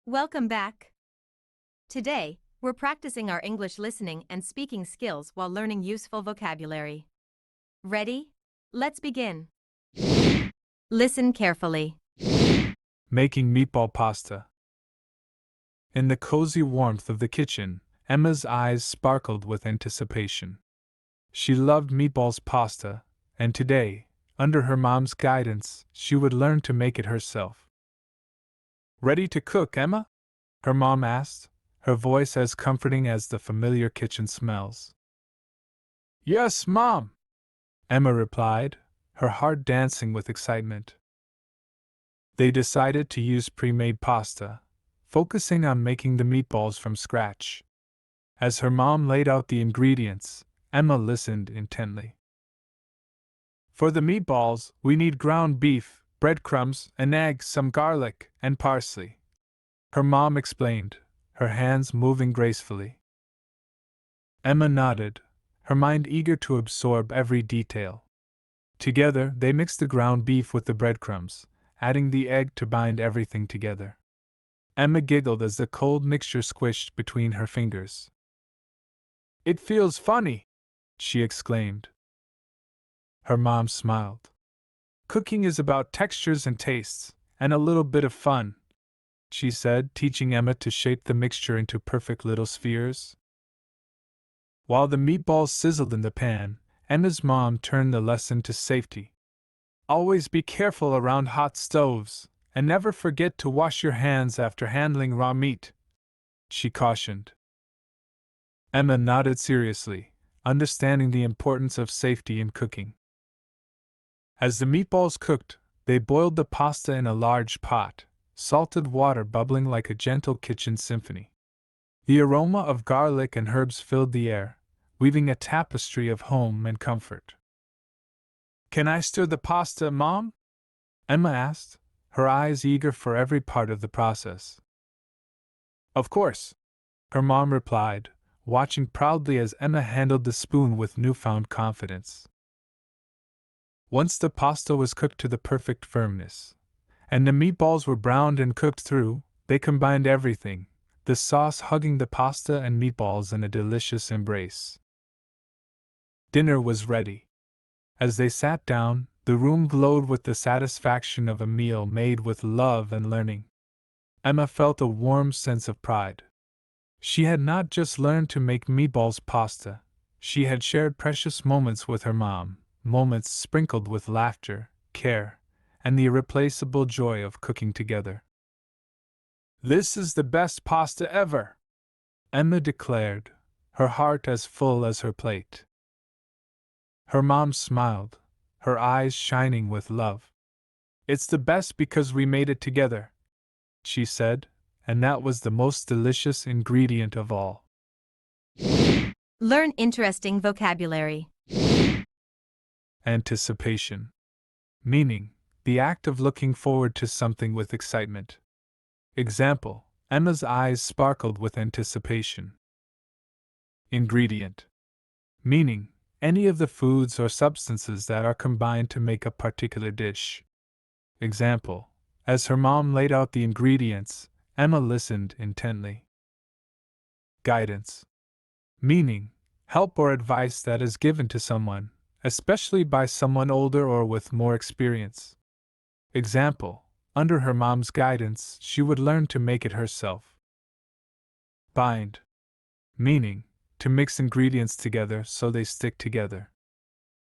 Welcome back. Today, we're practicing our English listening and speaking skills while learning useful vocabulary. Ready? Let's begin. Listen carefully. Making meatball pasta. In the cozy warmth of the kitchen, Emma's eyes sparkled with anticipation. She loved meatballs pasta, and today, under her mom's guidance, she would learn to make it herself. Ready to cook, Emma? Her mom asked, her voice as comforting as the familiar kitchen smells. Yes, Mom, Emma replied, her heart dancing with excitement. They decided to use pre-made pasta, focusing on making the meatballs from scratch. As her mom laid out the ingredients, Emma listened intently. For the meatballs, we need ground beef, breadcrumbs, an egg, some garlic, and parsley. Her mom explained, her hands moving gracefully. Emma nodded, her mind eager to absorb every detail. Together, they mixed the ground beef with the breadcrumbs, adding the egg to bind everything together. Emma giggled as the cold mixture squished between her fingers. It feels funny, she exclaimed. Her mom smiled. Cooking is about textures and tastes, and a little bit of fun, she said, teaching Emma to shape the mixture into perfect little spheres. While the meatballs sizzled in the pan, Emma's mom turned the lesson to safety. Always be careful around hot stoves, and never forget to wash your hands after handling raw meat, she cautioned. Emma nodded seriously, understanding the importance of safety in cooking. As the meatballs cooked, they boiled the pasta in a large pot, salted water bubbling like a gentle kitchen symphony. The aroma of garlic and herbs filled the air, weaving a tapestry of home and comfort. Can I stir the pasta, Mom? Emma asked, her eyes eager for every part of the process. Of course, her mom replied, watching proudly as Emma handled the spoon with newfound confidence. Once the pasta was cooked to the perfect firmness, and the meatballs were browned and cooked through, they combined everything, the sauce hugging the pasta and meatballs in a delicious embrace. Dinner was ready. As they sat down, the room glowed with the satisfaction of a meal made with love and learning. Emma felt a warm sense of pride. She had not just learned to make meatballs pasta, she had shared precious moments with her mom, moments sprinkled with laughter, care, and the irreplaceable joy of cooking together. This is the best pasta ever, Emma declared, her heart as full as her plate. Her mom smiled, her eyes shining with love. It's the best because we made it together, she said, and that was the most delicious ingredient of all. Learn interesting vocabulary. Anticipation. Meaning, the act of looking forward to something with excitement. Example, Emma's eyes sparkled with anticipation. Ingredient. Meaning, any of the foods or substances that are combined to make a particular dish. Example, as her mom laid out the ingredients, Emma listened intently. Guidance. Meaning, help or advice that is given to someone, especially by someone older or with more experience. Example, under her mom's guidance, she would learn to make it herself. Bind. Meaning, to mix ingredients together so they stick together.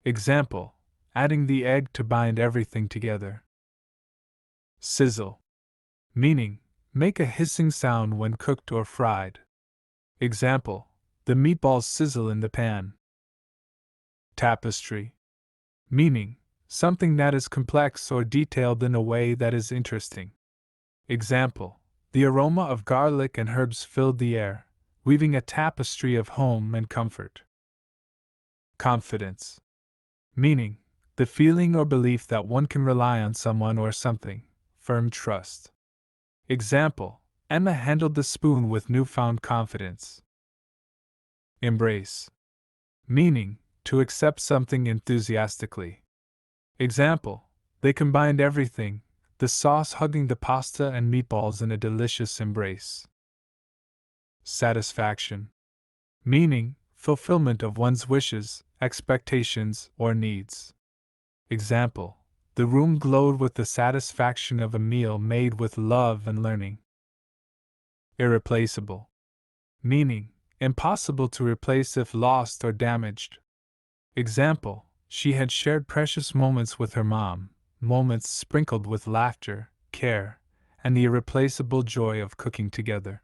Example, adding the egg to bind everything together. Sizzle. Meaning, make a hissing sound when cooked or fried. Example, the meatballs sizzle in the pan. Tapestry. Meaning, something that is complex or detailed in a way that is interesting. Example, the aroma of garlic and herbs filled the air, weaving a tapestry of home and comfort. Confidence. Meaning, the feeling or belief that one can rely on someone or something, firm trust. Example, Emma handled the spoon with newfound confidence. Embrace. Meaning, to accept something enthusiastically. Example, they combined everything, the sauce hugging the pasta and meatballs in a delicious embrace. Satisfaction. Meaning, fulfillment of one's wishes, expectations, or needs. Example: the room glowed with the satisfaction of a meal made with love and learning. Irreplaceable. Meaning, impossible to replace if lost or damaged. Example: she had shared precious moments with her mom, moments sprinkled with laughter, care, and the irreplaceable joy of cooking together.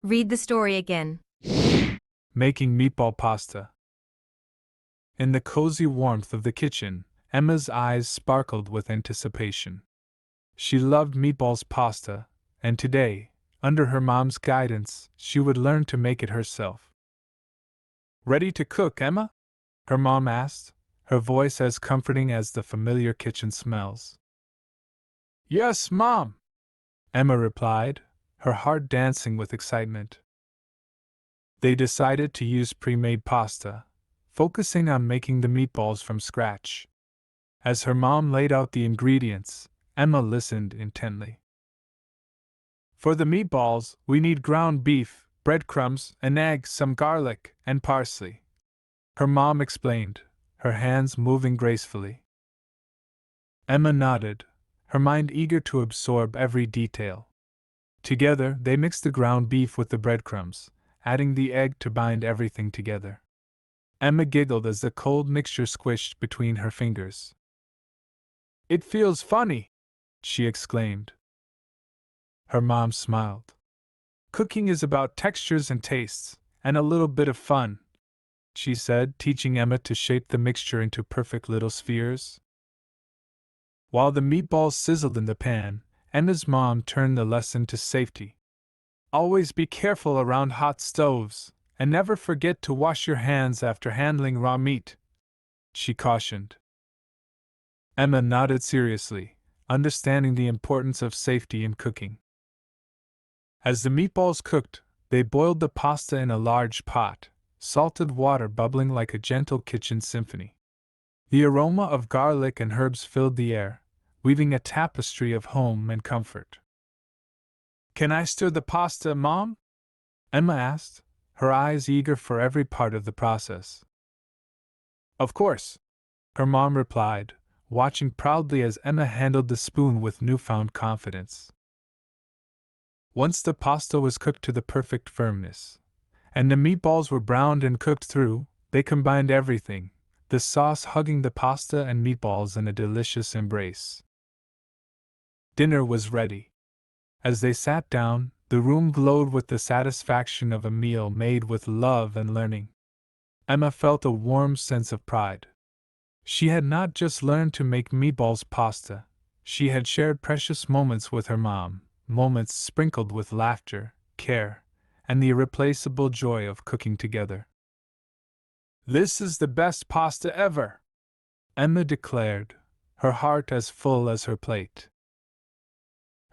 Read the story again. Making meatball pasta. In the cozy warmth of the kitchen, Emma's eyes sparkled with anticipation. She loved meatballs pasta, and today, under her mom's guidance, she would learn to make it herself. "Ready to cook, Emma?" her mom asked, her voice as comforting as the familiar kitchen smells. "Yes, Mom," Emma replied, her heart dancing with excitement. They decided to use pre-made pasta, focusing on making the meatballs from scratch. As her mom laid out the ingredients, Emma listened intently. "For the meatballs, we need ground beef, breadcrumbs, an egg, some garlic, and parsley," her mom explained, her hands moving gracefully. Emma nodded, her mind eager to absorb every detail. Together, they mixed the ground beef with the breadcrumbs, adding the egg to bind everything together. Emma giggled as the cold mixture squished between her fingers. "It feels funny," she exclaimed. Her mom smiled. "Cooking is about textures and tastes, and a little bit of fun," she said, teaching Emma to shape the mixture into perfect little spheres. While the meatballs sizzled in the pan, Emma's mom turned the lesson to safety. "Always be careful around hot stoves, and never forget to wash your hands after handling raw meat," she cautioned. Emma nodded seriously, understanding the importance of safety in cooking. As the meatballs cooked, they boiled the pasta in a large pot, salted water bubbling like a gentle kitchen symphony. The aroma of garlic and herbs filled the air, weaving a tapestry of home and comfort. "Can I stir the pasta, Mom?" Emma asked, her eyes eager for every part of the process. "Of course," her mom replied, watching proudly as Emma handled the spoon with newfound confidence. Once the pasta was cooked to the perfect firmness, and the meatballs were browned and cooked through, they combined everything, the sauce hugging the pasta and meatballs in a delicious embrace. Dinner was ready. As they sat down, the room glowed with the satisfaction of a meal made with love and learning. Emma felt a warm sense of pride. She had not just learned to make meatballs pasta, she had shared precious moments with her mom, moments sprinkled with laughter, care, and the irreplaceable joy of cooking together. "This is the best pasta ever," Emma declared, her heart as full as her plate.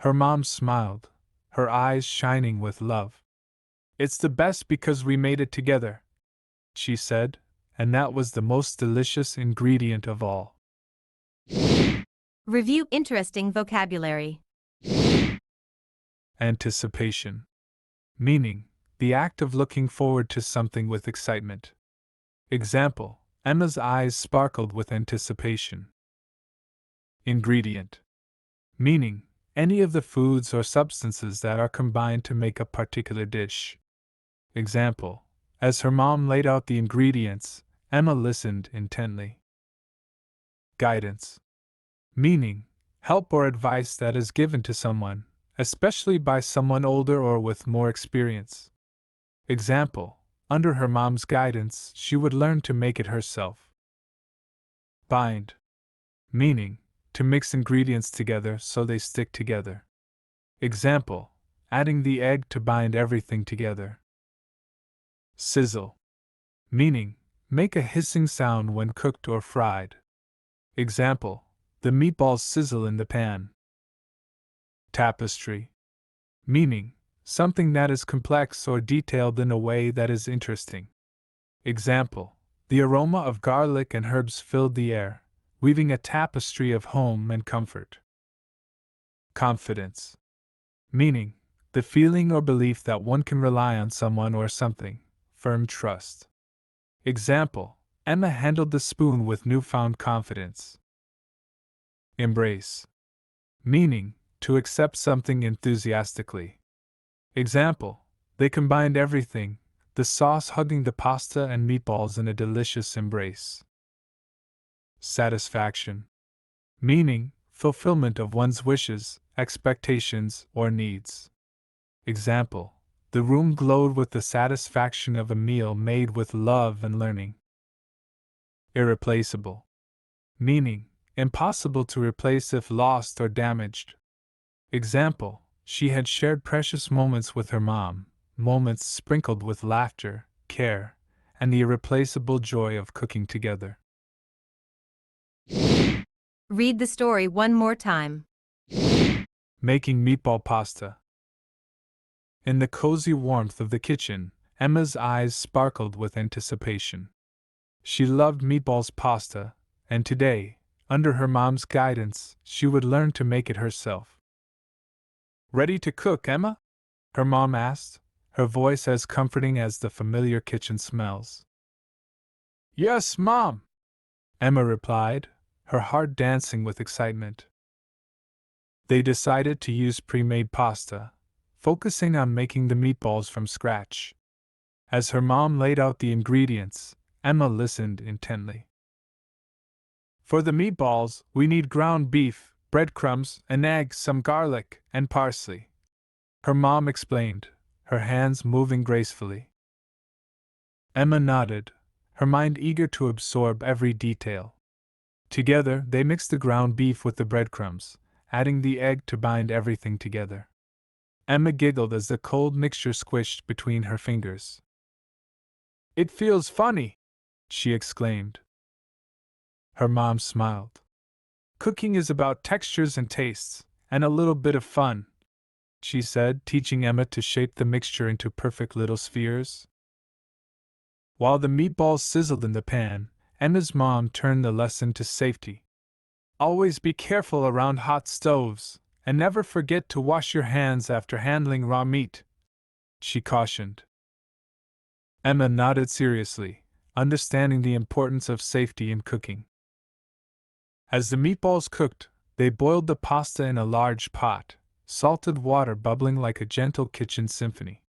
Her mom smiled, her eyes shining with love. "It's the best because we made it together," she said, and that was the most delicious ingredient of all. Review interesting vocabulary. Anticipation. Meaning, the act of looking forward to something with excitement. Example: Emma's eyes sparkled with anticipation. Ingredient. Meaning, any of the foods or substances that are combined to make a particular dish. Example: as her mom laid out the ingredients, Emma listened intently. Guidance. Meaning, help or advice that is given to someone, especially by someone older or with more experience. Example: under her mom's guidance, she would learn to make it herself. Bind. Meaning, to mix ingredients together so they stick together. Example: adding the egg to bind everything together. Sizzle. Meaning, make a hissing sound when cooked or fried. Example: the meatballs sizzle in the pan. Tapestry. Meaning, something that is complex or detailed in a way that is interesting. Example: the aroma of garlic and herbs filled the air, weaving a tapestry of home and comfort. Confidence. Meaning, the feeling or belief that one can rely on someone or something, firm trust. Example, Emma handled the spoon with newfound confidence. Embrace. Meaning, to accept something enthusiastically. Example, they combined everything, the sauce hugging the pasta and meatballs in a delicious embrace. Satisfaction. Meaning, fulfillment of one's wishes, expectations, or needs. Example, the room glowed with the satisfaction of a meal made with love and learning. Irreplaceable. Meaning, impossible to replace if lost or damaged. Example, she had shared precious moments with her mom, moments sprinkled with laughter, care, and the irreplaceable joy of cooking together. Read the story one more time. Making meatball pasta. In the cozy warmth of the kitchen, Emma's eyes sparkled with anticipation. She loved meatballs pasta, and today, under her mom's guidance, she would learn to make it herself. "Ready to cook, Emma?" her mom asked, her voice as comforting as the familiar kitchen smells. "Yes, Mom," Emma replied, her heart dancing with excitement. They decided to use pre-made pasta, focusing on making the meatballs from scratch. As her mom laid out the ingredients, Emma listened intently. "For the meatballs, we need ground beef, breadcrumbs, an egg, some garlic, and parsley," her mom explained, her hands moving gracefully. Emma nodded, her mind eager to absorb every detail. Together, they mixed the ground beef with the breadcrumbs, adding the egg to bind everything together. Emma giggled as the cold mixture squished between her fingers. "It feels funny," she exclaimed. Her mom smiled. "Cooking is about textures and tastes, and a little bit of fun," she said, teaching Emma to shape the mixture into perfect little spheres. While the meatballs sizzled in the pan, Emma's mom turned the lesson to safety. "Always be careful around hot stoves, and never forget to wash your hands after handling raw meat," she cautioned. Emma nodded seriously, understanding the importance of safety in cooking. As the meatballs cooked, they boiled the pasta in a large pot, salted water bubbling like a gentle kitchen symphony.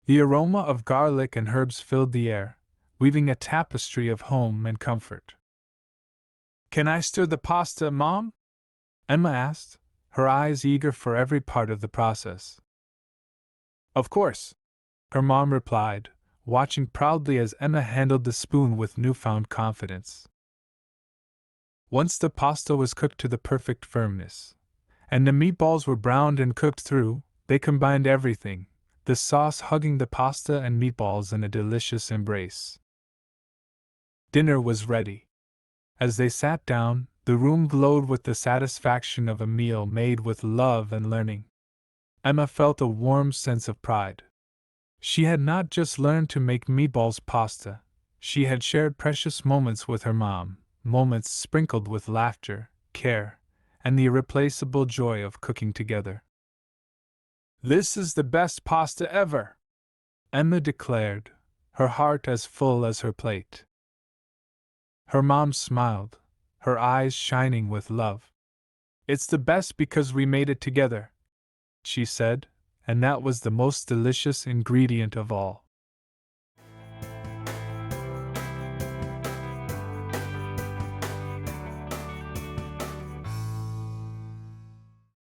The aroma of garlic and herbs filled the air, weaving a tapestry of home and comfort. "Can I stir the pasta, Mom?" Emma asked, her eyes eager for every part of the process. "Of course," her mom replied, watching proudly as Emma handled the spoon with newfound confidence. Once the pasta was cooked to the perfect firmness, and the meatballs were browned and cooked through, they combined everything, the sauce hugging the pasta and meatballs in a delicious embrace. Dinner was ready. As they sat down, the room glowed with the satisfaction of a meal made with love and learning. Emma felt a warm sense of pride. She had not just learned to make meatballs pasta, she had shared precious moments with her mom, moments sprinkled with laughter, care, and the irreplaceable joy of cooking together. "This is the best pasta ever," Emma declared, her heart as full as her plate. Her mom smiled, her eyes shining with love. "It's the best because we made it together," she said, "and that was the most delicious ingredient of all."